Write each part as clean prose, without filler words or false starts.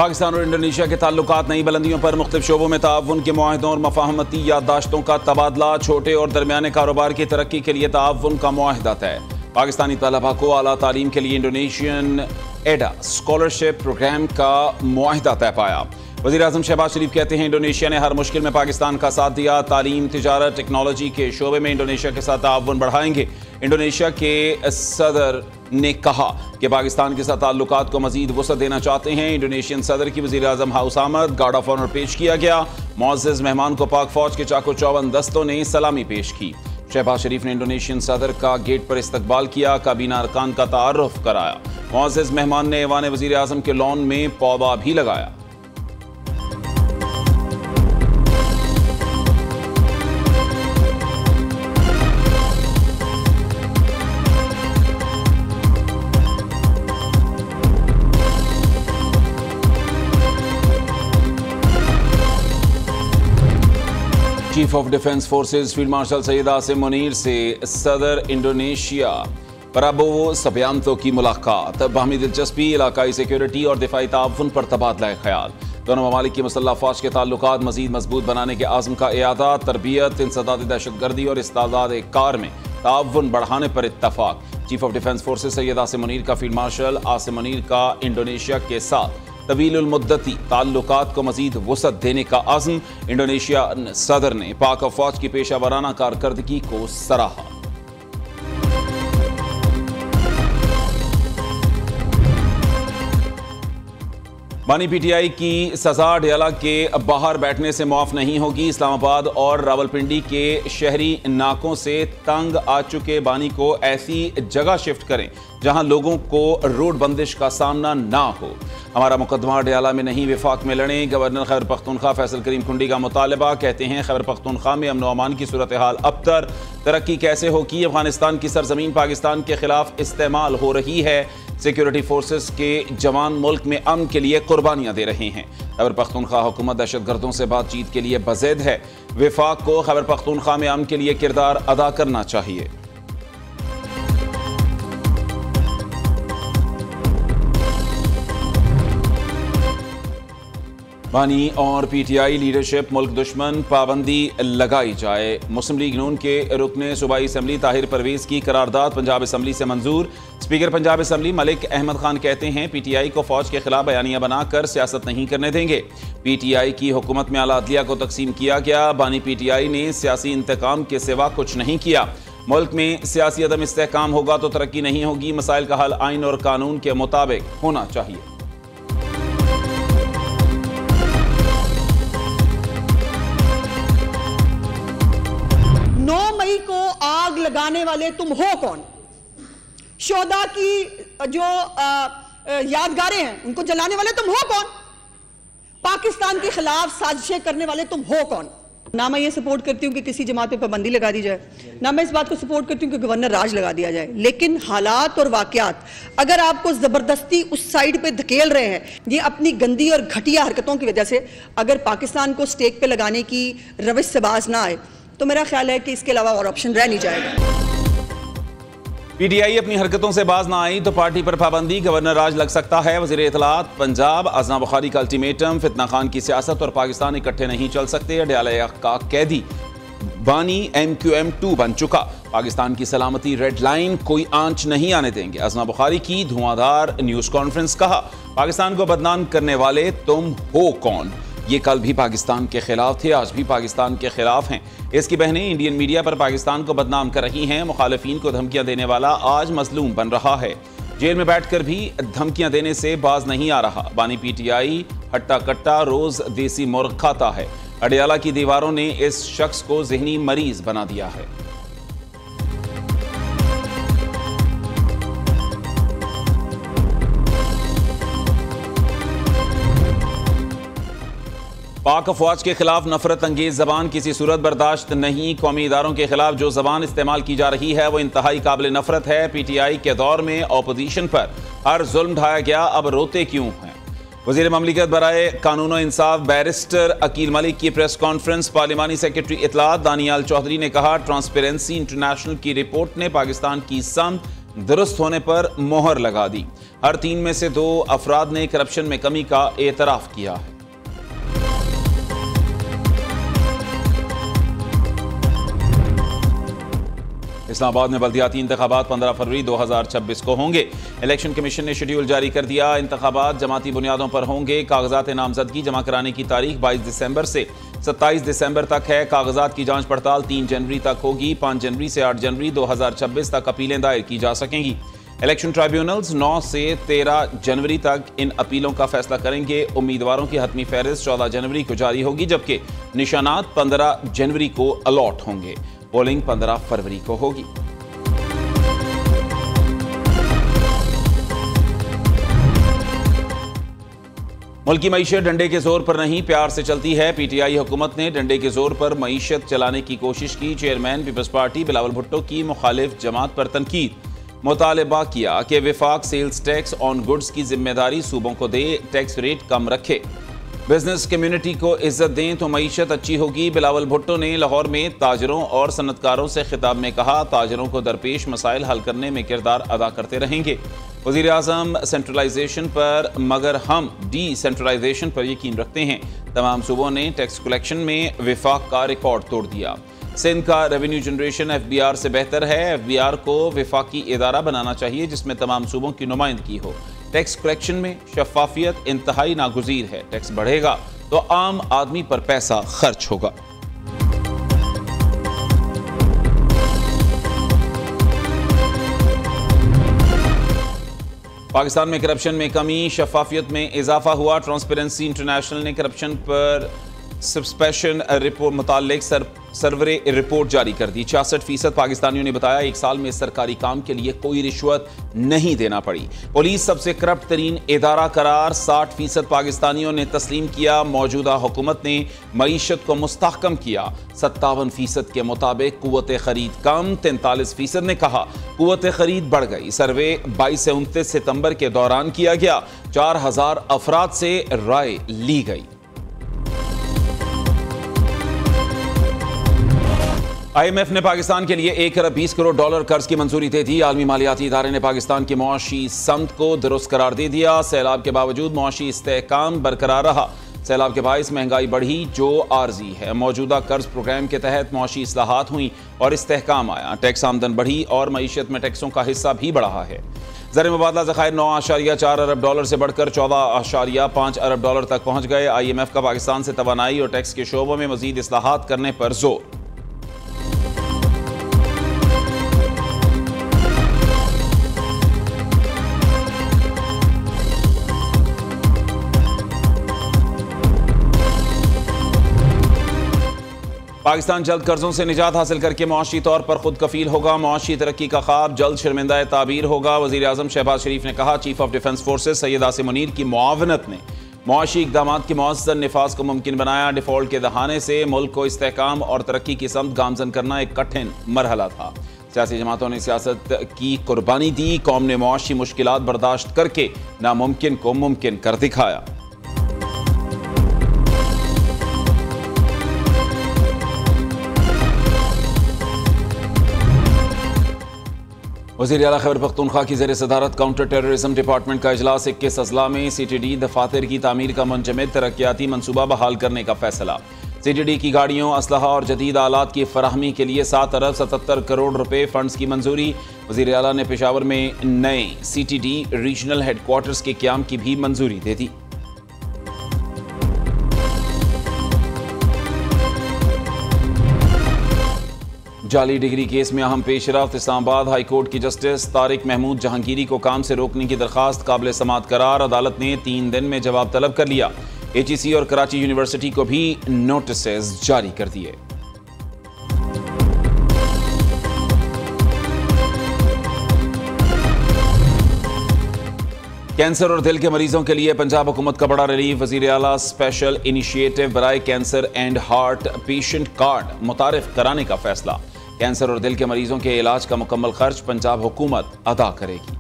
पाकिस्तान और इंडोनेशिया के ताल्लुकात नई बुलंदियों पर मुख्तलिफ शोबों में ताउन के मुआहदों और मफाहमती याददाश्तों का तबादला। छोटे और दरमियाने कारोबार की तरक्की के लिए ताउन का मुआहदा तय। पाकिस्तानी तलबा को आला तालीम के लिए इंडोनेशियन एडा स्कॉलरशिप प्रोग्राम का मुआहदा तय पाया। वज़ीर आज़म शहबाज शरीफ कहते हैं इंडोनेशिया ने हर मुश्किल में पाकिस्तान का साथ दिया। तालीम, तिजारत, टेक्नोलॉजी के शोबे में इंडोनेशिया के साथ ताउन बढ़ाएंगे। इंडोनेशिया के सदर ने कहा कि पाकिस्तान के साथ ताल्लुकात को मजीद वसअत देना चाहते हैं। इंडोनेशियन सदर की वज़ीर आज़म हाउस आमद, गार्ड ऑफ ऑनर पेश किया गया। मुअज़्ज़ज़ मेहमान को पाक फौज के चाको चौबंद दस्तों ने सलामी पेश की। शहबाज शरीफ ने इंडोनेशियन सदर का गेट पर इस्तकबाल किया, काबीना अरकान का तारुफ कराया। मुअज़्ज़ज़ मेहमान ने ऐवान वज़ीर आज़म के लॉन में पौधा भी लगाया। Chief of defence forces field marshal Syed Asim Munir से सदर इंडोनेशिया प्राबोवो सबियांतो की मुलाकात। बाहमी दिलचस्पी, इलाकाई सिक्योरिटी और दिफाई ताउन पर तबादला ख्याल। दोनों ममालिक की मुसल्लह अफवाज के ताल्लुकात मजीद मजबूत बनाने के आज़म का इयादा। तरबियत, इंसदाद दहशतगर्दी और इस्तादाद कार में ताउन बढ़ाने पर इत्तफाक। Chief of defence forces Syed Asim Munir का फील्ड मार्शल आसिम मुनीर का इंडोनेशिया के साथ तवीलुल मुद्दती ताल्लुकात को मजीद वसअत देने का आज़म। इंडोनेशिया सदर ने पाक अफवाज की पेशा वराना कारकर्दगी को सराहा। बानी पीटीआई की सजा डयाला के बाहर बैठने से मुआफ नहीं होगी। इस्लामाबाद और रावलपिंडी के शहरी नाकों से तंग आ चुके बानी को ऐसी जगह शिफ्ट करें जहां लोगों को रोड बंदिश का सामना ना हो। हमारा मुकदमा डयाला में नहीं, विफाक में लड़ें। गवर्नर खैबर पख्तूनख्वा फैसल करीम खुंडी का मुतालबा। कहते हैं खैबर पख्तूनख्वा में अमन व अमान की सूरत हाल अबतर। तरक्की कैसे होगी? अफगानिस्तान की सरजमीन पाकिस्तान के खिलाफ इस्तेमाल हो रही है। सिक्योरिटी फोर्सेस के जवान मुल्क में अमन के लिए कुर्बानियां दे रहे हैं। खैबर पख्तूनख्वा हुकूमत दहशतगर्दों से बातचीत के लिए बज़ेद है। विफाक को खैबर पख्तूनख्वा में अमन के लिए किरदार अदा करना चाहिए। बानी और पीटीआई लीडरशिप मुल्क दुश्मन, पाबंदी लगाई जाए। मुस्लिम लीग नून के रुकने सूबाई असम्बली ताहिर परवेज की करारदाद पंजाब असम्बली से मंजूर। स्पीकर पंजाब असम्बली मलिक अहमद खान कहते हैं पीटीआई को फौज के खिलाफ बयानिया बनाकर सियासत नहीं करने देंगे। पीटीआई की हुकूमत में आला अदलिया को तकसीम किया गया। बानी पीटीआई ने सियासी इंतकाम के सिवा कुछ नहीं किया। मुल्क में सियासी अदम इस्तेहकाम होगा तो तरक्की नहीं होगी। मसाइल का हल आइन और कानून के मुताबिक होना चाहिए। 9 मई को आग लगाने वाले तुम हो कौन? शोदा की जो यादगारें हैं उनको जलाने वाले तुम हो कौन? पाकिस्तान के खिलाफ साजिशें करने वाले तुम हो कौन? ना मैं ये सपोर्ट करती हूँ कि किसी जमात पे पाबंदी लगा दी जाए, ना मैं इस बात को सपोर्ट करती हूँ कि गवर्नर राज लगा दिया जाए। लेकिन हालात और वाकयात अगर आपको जबरदस्ती उस साइड पे धकेल रहे हैं, ये अपनी गंदी और घटिया हरकतों की वजह से अगर पाकिस्तान को स्टेक पे लगाने की रविश से बाज ना आए तो मेरा ख्याल है कि इसके अलावा और ऑप्शन रह नहीं जाएगा। पीटीआई अपनी हरकतों से बाज ना आई तो पार्टी पर पाबंदी, गवर्नर राज लग सकता है। वज़ीर इत्तलात पंजाब अज़ना बुखारी का अल्टीमेटम, फितना खान की सियासत और पाकिस्तान इकट्ठे नहीं चल सकते। डयाला का कैदी बानी MQM2 बन चुका। पाकिस्तान की सलामती रेड लाइन, कोई आंच नहीं आने देंगे। अज़ना बुखारी की धुआंधार न्यूज कॉन्फ्रेंस। कहा पाकिस्तान को बदनाम करने वाले तुम हो कौन? ये कल भी पाकिस्तान के खिलाफ थे, आज भी पाकिस्तान के खिलाफ हैं। इसकी बहनें इंडियन मीडिया पर पाकिस्तान को बदनाम कर रही हैं। मुखालिफिन को धमकियां देने वाला आज मजलूम बन रहा है। जेल में बैठकर भी धमकियां देने से बाज नहीं आ रहा। बानी पीटीआई हट्टा कट्टा रोज देसी मुर्ग खाता है। अडयाला की दीवारों ने इस शख्स को ज़हनी मरीज बना दिया है। पाक अफवाज के खिलाफ नफरत अंगेज जबान किसी सूरत बर्दाश्त नहीं। कौमी इदारों के खिलाफ जो जबान इस्तेमाल की जा रही है वो इंतहाई काबिल नफरत है। पीटीआई के दौर में अपोजिशन पर हर जुल्म ढाया गया, अब रोते क्यों हैं? वज़ीर ममलिकत बराए कानून व इंसाफ बैरिस्टर अकील मलिक की प्रेस कॉन्फ्रेंस। पार्लिमानी सेक्रेटरी इत्तलात दानियाल चौधरी ने कहा ट्रांसपेरेंसी इंटरनेशनल की रिपोर्ट ने पाकिस्तान की समत दुरुस्त होने पर मोहर लगा दी। हर 3 में से 2 अफराद ने करप्शन में कमी का एतराफ किया है। इस्लामाबाद में बल्दियाती इंतखाबात 15 फरवरी 2026 को होंगे। इलेक्शन कमीशन ने शेड्यूल जारी कर दिया। इंतखाबात जमाती बुनियादों पर होंगे। कागजात नामजदगी जमा कराने की तारीख 22 दिसंबर से 27 दिसंबर तक है। कागजात की जांच पड़ताल 3 जनवरी तक होगी। 5 जनवरी से 8 जनवरी 2026 तक अपीलें दायर की जा सकेंगी। इलेक्शन ट्राइब्यूनल्स 9 से 13 जनवरी तक इन अपीलों का फैसला करेंगे। उम्मीदवारों की हतमी फहरिस्त 14 जनवरी को जारी होगी, जबकि निशानात 15 जनवरी को अलॉट होंगे। पोलिंग 15 फरवरी को होगी। मुल्क की मईशत डंडे के जोर पर नहीं, प्यार से चलती है। पीटीआई हुकूमत ने डंडे के जोर पर मईशत चलाने की कोशिश की। चेयरमैन पीपल्स पार्टी बिलावल भुट्टो की मुखालिफ जमात पर तनकीद। मुतालबा किया कि विफाक सेल्स टैक्स ऑन गुड्स की जिम्मेदारी सूबों को दे, टैक्स रेट कम रखे। बिजनेस कम्युनिटी को इज्जत दें तो मईशत अच्छी होगी। बिलावल भुट्टो ने लाहौर में ताजरों और सनतकारों से खिताब में कहा, ताजरों को दरपेश मसाइल हल करने में किरदार अदा करते रहेंगे। वज़ीर आज़म सेंट्रलाइजेशन पर मगर हम डिसेंट्रलाइजेशन पर यकीन रखते हैं। तमाम सूबों ने टैक्स कलेक्शन में विफाक का रिकॉर्ड तोड़ दिया। सिंध का रेवेन्यू जनरेशन FBR से बेहतर है। FBR को विफाकी इदारा बनाना चाहिए जिसमें तमाम सूबों की नुमाइंदगी हो। टैक्स कलेक्शन में शफाफियत इंतहाई नागुज़ीर है। टैक्स बढ़ेगा तो आम आदमी पर पैसा खर्च होगा। पाकिस्तान में करप्शन में कमी, शफाफियत में इजाफा हुआ। ट्रांसपेरेंसी इंटरनेशनल ने करप्शन पर सब्सपेशन रिपोर्ट मुतालिक सर्वरे रिपोर्ट जारी कर दी। 66% पाकिस्तानियों ने बताया 1 साल में सरकारी काम के लिए कोई रिश्वत नहीं देना पड़ी। पुलिस सबसे करप्ट तरीन इदारा करार 60% पाकिस्तानियों ने तस्लीम किया। मौजूदा हुकूमत ने मईशत को मुस्तहकम किया। 57% के मुताबिक कुव्वत खरीद कम। 43% ने कहा कुव्वत खरीद बढ़ गई। सर्वे 22 से 29 सितंबर के दौरान किया गया। 4000 अफराद से राय ली गई। IMF ने पाकिस्तान के लिए 1 अरब 20 करोड़ डॉलर कर्ज की मंजूरी दे दी। आलमी मालियाती इदारे ने पाकिस्तान की मुआशी समत को दुरुस्त करार दे दिया। सैलाब के बावजूद मुआशी इस्तेहकाम बरकरार रहा। सैलाब के बाइस महंगाई बढ़ी जो आर्जी है। मौजूदा कर्ज प्रोग्राम के तहत मुआशी इस्लाहात हुई और इस्तेहकाम आया। टैक्स आमदन बढ़ी और मईशत में टैक्सों का हिस्सा भी बढ़ा है। ज़र मुबादला ज़खायर 9.4 अरब डॉलर से बढ़कर 14.5 अरब डॉलर तक पहुँच गए। IMF का पाकिस्तान से तवानाई और टैक्स के शोबों में मजीद इस्लाहात करने पर जोर। पाकिस्तान जल्द कर्जों से निजात हासिल करके मुआशी तौर पर खुद कफील होगा। मुआशी तरक्की का ख्वाब जल्द शर्मिंदा ताबीर होगा। वज़ीर आज़म शहबाज शरीफ ने कहा, chief of defence forces Syed Asim Munir की मुआवनत ने मुआशी इक़दामात के मौसर निफाज को मुमकिन बनाया। डिफॉल्ट के दहाने से मुल्क को इस्तेहकाम और तरक्की की समत गामजन करना एक कठिन मरहला था। सियासी जमातों ने सियासत की कुर्बानी दी। कौम ने मुआशी मुश्किलात बर्दाश्त करके नामुमकिन को मुमकिन कर दिखाया। वज़ीर आला खैबर पख्तूनख्वा की ज़ेर सदारत काउंटर टेररिज्म डिपार्टमेंट का इजलास। 21 अजला में CTD दफातर की तामीर का मुंजमद तरक्याती मनसूबा बहाल करने का फैसला। CTD की गाड़ियों, असलहा और जदीद आलात की फराहमी के लिए 7 अरब 77 करोड़ रुपए फंड्स की मंजूरी। वज़ीर आला ने पेशावर में नए CTD रीजनल हेडक्वार्टर्स के क़याम की भी मंजूरी दे दी। जाली डिग्री केस में अहम पेशरफ्त। इस्लामाबाद हाई कोर्ट की जस्टिस तारिक महमूद जहांगीरी को काम से रोकने की दरखास्त काबिल समाअत करार। अदालत ने 3 दिन में जवाब तलब कर लिया। HEC और कराची यूनिवर्सिटी को भी नोटिस जारी कर दिए। कैंसर और दिल के मरीजों के लिए पंजाब हुकूमत का बड़ा रिलीफ। वज़ीर आला स्पेशल इनिशिएटिव बराए cancer and heart patient card मुतारिफ कराने का फैसला। कैंसर और दिल के मरीजों के इलाज का मुकम्मल खर्च पंजाब हुकूमत अदा करेगी।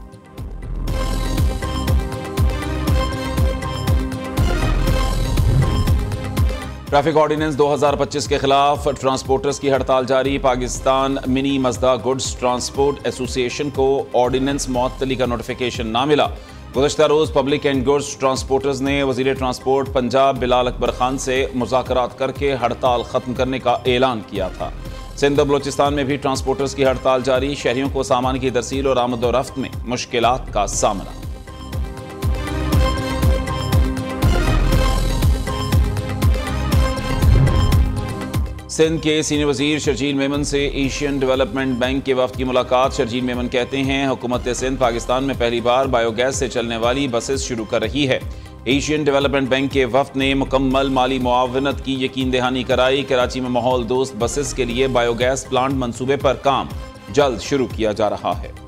ट्रैफिक ऑर्डिनेंस 2025 के खिलाफ ट्रांसपोर्टर्स की हड़ताल जारी। Pakistan mini मजदा goods transport association को ऑर्डिनेंस मुअत्तली का नोटिफिकेशन ना मिला। गुज़श्ता रोज़ पब्लिक एंड गुड्स ट्रांसपोर्टर्स ने वज़ीर ट्रांसपोर्ट पंजाब बिलाल अकबर खान से मुज़ाकरात करके हड़ताल ख़त्म करने का ऐलान किया था। सिंध और बलोचिस्तान में भी ट्रांसपोर्टर्स की हड़ताल जारी। शहरियों को सामान की तरसील और आमद व रफ्त में मुश्किलात का सामना। सिंध के सीनियर वजीर शर्जील मेमन से एशियन डेवलपमेंट बैंक के वफ्द की मुलाकात। शर्जील मेमन कहते हैं हुकूमत सिंध पाकिस्तान में पहली बार बायोगैस से चलने वाली बसेस शुरू कर रही है। एशियन डेवलपमेंट बैंक के वफ्द ने मुकम्मल माली मुआवनत की यकीन दहानी कराई। कराची में माहौल दोस्त बसेस के लिए बायोगैस प्लांट मंसूबे पर काम जल्द शुरू किया जा रहा है।